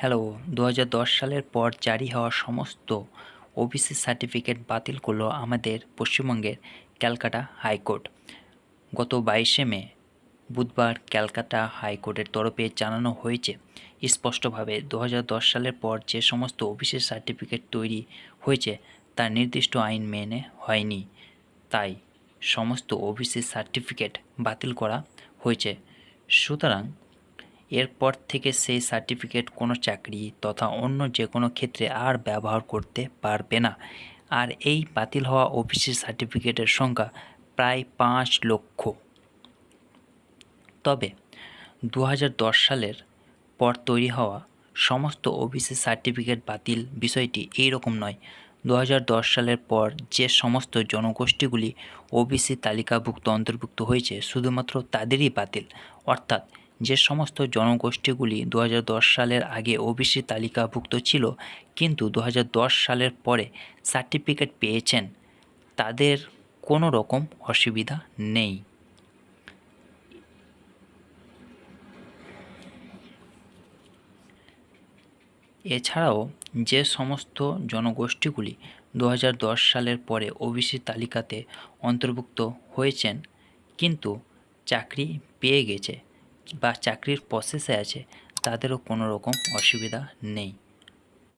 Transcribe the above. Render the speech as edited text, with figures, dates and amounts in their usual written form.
Hello, ২০১০ সালের পর জারি হওয়া সমস্ত ওবিসি সার্টিফিকেট বাতিল করল আমাদের পশ্চিমবঙ্গের ক্যালকাটা হাইকোর্ট। গত ২২শে মে বুধবার ক্যালকাটা হাইকোর্টের তরফে জানানো হয়েছে স্পষ্টভাবে ২০১০ সালের পর যে সমস্ত ওবিসি সার্টিফিকেট তৈরি হয়েছে তা নির্দিষ্ট আইন মেনে হয়নি, তাই সমস্ত ওবিসি সার্টিফিকেট বাতিল করা হয়েছে। সুতরাং এরপর থেকে সেই সার্টিফিকেট কোনো চাকরি তথা অন্য যে কোনো ক্ষেত্রে আর ব্যবহার করতে পারবে না। আর এই বাতিল হওয়া ওবিসি সার্টিফিকেটের সংখ্যা প্রায় ৫ লক্ষ। তবে ২০১০ সালের পর তৈরি হওয়া সমস্ত ওবিসি সার্টিফিকেট বাতিল বিষয়টি এই রকম নয়। ২০১০ সালের পর যে সমস্ত জনগোষ্ঠীগুলি ওবিসি তালিকাভুক্ত অন্তর্ভুক্ত হয়েছে শুধুমাত্র তাদেরই বাতিল, অর্থাৎ যে সমস্ত জনগোষ্ঠীগুলি ২০১০ সালের আগে ওবিসি তালিকাভুক্ত ছিল কিন্তু ২০১০ সালের পরে সার্টিফিকেট পেয়েছেন তাদের কোনো রকম অসুবিধা নেই। এছাড়াও যে সমস্ত জনগোষ্ঠীগুলি ২০১০ সালের পরে ওবিসি তালিকাতে অন্তর্ভুক্ত হয়েছেন কিন্তু চাকরি পেয়ে গেছে বা চাকরির প্রসেসে আছে তাদেরও কোনো রকম অসুবিধা নেই।